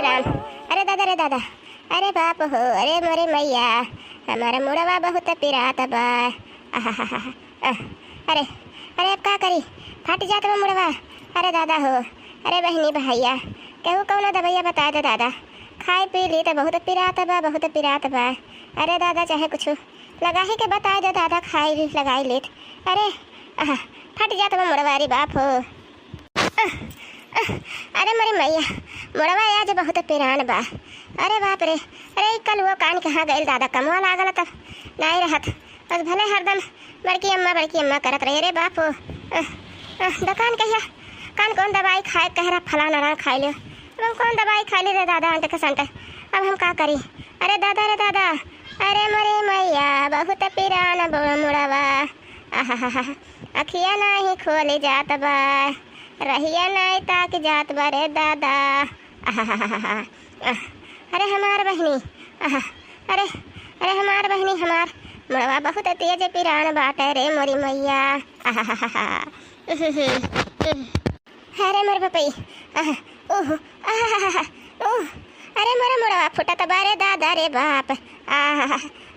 अरे राम, अरे दादा, अरे दादा, अरे बाप हो, अरे मोरे मैया, हमारा मुड़वा बहुत पिरात बा। अरे अरे अब का करी, फट जात बा मुड़वा। अरे दादा हो, अरे बहनी भैया, केहू कौनो दवाइया बता दे दादा, खाए पी ली तो बहुत पिरात बा, बहुत पिरात बा। अरे दादा चाहे कुछ लगा ही के बता दे दादा, खाई ली लगाई लेत। अरे फट जात बा मुड़वा, अरे बाप हो। अरे मेरी मैया, मुड़वा आज बहुत पिरान बा। अरे बाप रे, अरे कल वो कान कहाँ गए दादा, कमवा लागल तब नहीं रहत, बस भले हरदम बड़की अम्मा करत रही। अरे बाप हो, दुकान कहिया कान कौन दवाई खाए कह रहा, फलाना रहा खाई लो। अब हम कौन दवाई खा ली रे दादा, अंटे के संटे अब हम का करी। अरे दादा, अरे दादा, अरे मेरी मैया बहुत पिरान मुड़वा। अखिया नहीं खोली जात बा, रहिया नहीं ताक जात बा रे दादा। अरे हमार बहनी, अरे अरे हमार बहनी, हमार मुड़वा बहुत तेज पिरान बाटे रे मोरी मैया। अरे मोर पपई, अरे मोरा मुड़वा फुटत बा रे दादा रे बाप।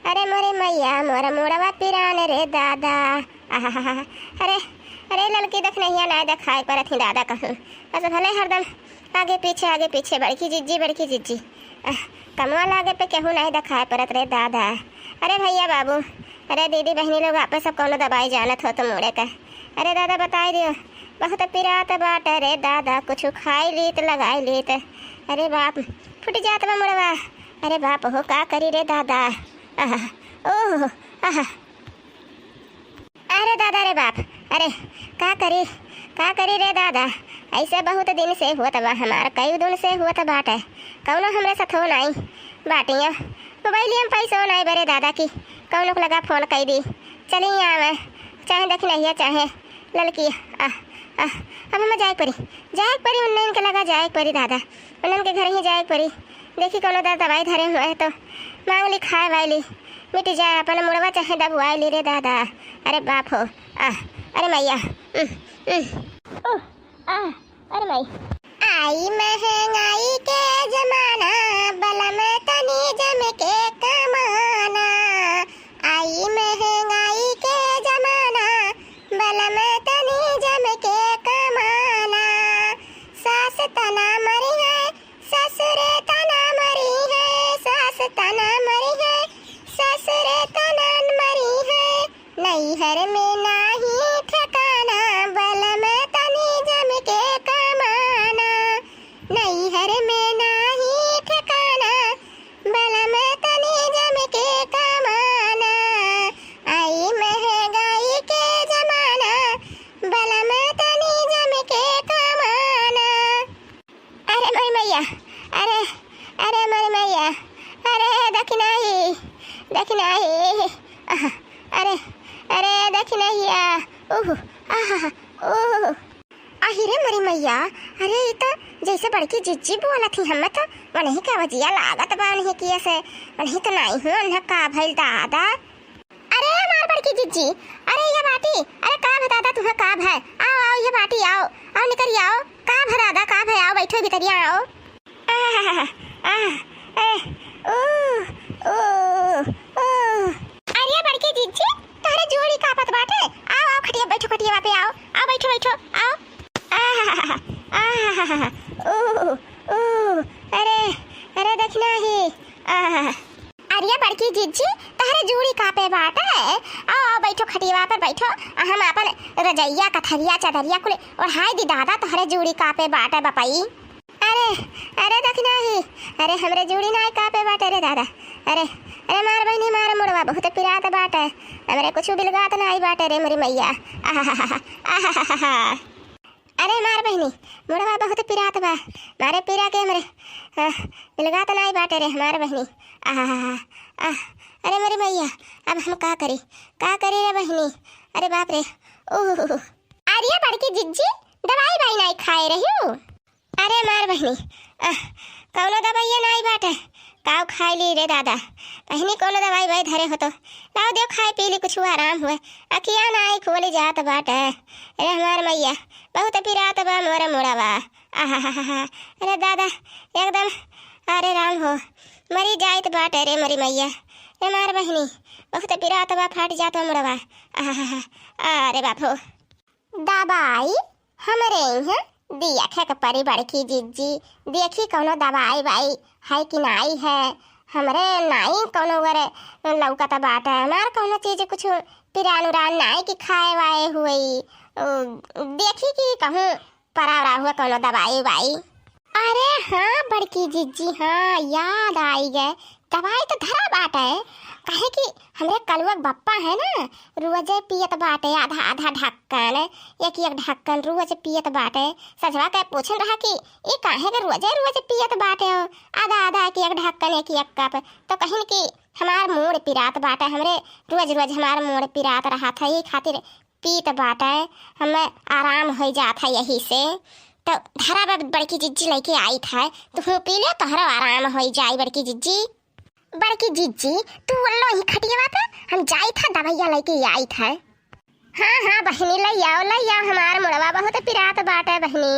अरे मोरे मैया, मोरा मुड़वा पिरान रे दादा। अरे अरे लड़की देख नहीं ना दिखाई पर थी दादा कहूँ, बस भले हरदम आगे पीछे बड़की जिज्जी कमवा लागे पे केहू नहीं दिखाई परत रे दादा। अरे भैया बाबू, अरे दीदी बहनी लोग आप सब कौन दवाई जानत हो तो मुड़े का। अरे दादा बताई दियो, बहुत पिरात बाट रे दादा, कुछ खाई लीत लगाई लीत। अरे बाप फुट जात बा मुड़वा। अरे बाप हो, का करी रे दादा। ओह अरे दादा रे बाप, अरे का करी रे दादा। ऐसे बहुत दिन से हुआ बा, हमारा कई दिन से हुआ बाटे, कौनो हमरे साथ हो नहीं बाटिया मोबाइल में पैसा नहीं बरे दादा की, कौनो को लगा फोन कर दी चली आवे, चाहे देख नहीं चाहे लड़की। अब हमें जाए परी उन्नयन के लगा जाए परी दादा, उन्नयन के घर ही जाए परी। देखी कौनो दादा दवाई धरे हुए है तो मांग ली, खाए वाली मिट जाए, अपन मुड़वा चाहे दबुआई ली रे दादा। अरे बाप हो, अरे मैया, अरे माई, आई महंगाई के जमाना, बलम तनी जम के कमाना। आई महंगाई के जमाना, बलम तनी जम के कमाना। सास तना मरी है, ससुरे तना मरी है, सास तना मरी है, ससुरे तना मरी है। नैहर में नाही ठिकाना, बलम तनी जम के कमाना। नैहर में नाही ठिकाना, बलम तनी जम के कमाना। आई महंगाई के जमाना, बलम तनी जम के कमाना। अरे मेरी मैया, अरे अरे मेरी मैया, अरे दखना ही, अरे अरे दखना ही, आहिरे मेरी मैया। अरे ये तो जैसे बड़की जिज्जी बोला थी, हम तो वही का वजिया लागत बा, नहीं किया से वही तो नहीं हूँ उन्हें का भइल दादा। अरे हमार बड़की जिज्जी, अरे ये बाटी, अरे का भा दादा तुम्हें का भा, आओ ये बाटी, आओ निकल आओ, का भा दादा, का भा, आओ बैठो भीतरिया आओ। अरे बड़की जिज्जी, तारे जोड़ी कापत बाटे, आओ खटिया बैठो, खटिया पे आओ बैठो आओ। अरे देखना ही, अरे बड़की जिज्जी तारे जोड़ी कापे बाटे, आओ बैठो खटिया पर बैठो, हम अपन रजैया कथरिया चदरिया कुल और हाय दी दादा तोहरे जोड़ी कापे बाटे बपाई। अरे देखना ही, अरे हमरे जोड़ी ना कापे बाटे रे दादा। अरे मार बहनी, मार मुड़वा बहुत पिरात बाटे, हमरे कुछ बिलगात नहीं बाटे रे मेरी मैया। अरे मार बहनी, मुड़वा बहुत पिरात बा, मारे पिरा के हमरे बिलगात नहीं बाटे रे हमारे बहनी। अरे मेरी मैया, अब हम का करी रे बहनी। अरे बाप रे, अरे बड़की जिज्जी दवाई नहीं खाए रही हूँ। अरे मार बहनी, कौनो दवाई नहीं बाटे, काव खाई ली रे दादा। पहनी कौनो दवाई धरे हो तो लाओ दे, खाए पी ली, कुछ आराम हुए, अखिया नहीं खोली जात बाटे। अरे हमार मैया बहुत पिरात बा मोरा मुड़वा। आहा, अरे दादा एकदम, अरे राम हो, मरी जाइत बाटे रे मरी मैया, ए मार बहिनी बहुत पिरात बा, फाट जात बा मुड़वा। आहा, अरे बाप हो, दवाई हमरे यहाँ दिया खे के परी बड़की जीजी, देखी कौनो दवाई बाई है कि नाई है, हमरे नाई कौनो वरे लौकता बाटा, हमार कौनो चीज कुछ पिरान उरान नाई की खाए वाए हुई, देखी कि कहूँ परावरा हुआ कौनो दवाई वाई। अरे हाँ बड़की जीजी, हाँ याद आई गए, दवाई तो धरा बाटा है, काहे कि हमरे कलुआ बप्पा है ना, रोजे पियत बाटे आधा आधा ढक्कन, एक एक ढक्कन रोज पियत बाटे। सजवा के पूछन रहा कि ये काहे के रोजे रोज पियत बाटे हो, आधा आधा एक एक ढक्कन एक एक कप, तो कहीं कि हमार मूड पिरात बाटे, हमरे रोज रोज हमार मूड पिरात रहा था, ये खातिर पीत बाटे, हमें आराम हो जाता है यही से। तो धरा बड़की जिज्जी लेके आई था, तो पी ले तोहरा आराम हो जाए बड़की जिज्जी। बड़की जिज्जी तू लो ही खटिया पे, हम जाई था दवाइया लेके आई था। हाँ हाँ बहनी ले आओ हमार मुड़वा बहुत पिरात बाटे बहनी,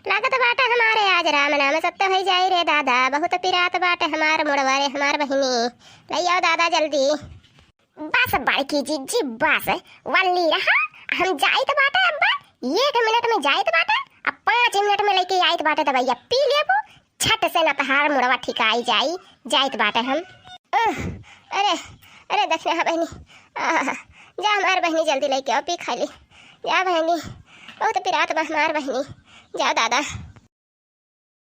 लागत बाटे हमारे आज राम नाम सत्य हो जाई रे दादा, बहुत पिरात बाटे हमार मुड़वा रे हमार बहनी, ले आओ दादा जल्दी। बस बड़की जिज्जी बस वल्ली रहा, हम जाइत बाटे अब्बा, 1 मिनट में जाइत बाटे, अब 5 मिनट में लेके आइत बाटे दवाइया पी लेबो, छट से न तहार मुड़वा ठिकाई जाई, जाइत बाटे हम। अरे अरे दक्षिणा बहनी, जा हमार बहनी जल्दी लेके आओ, पी खा ली, जा बहनी बहुत पिरात बा हमार बहनी, जाओ दादा।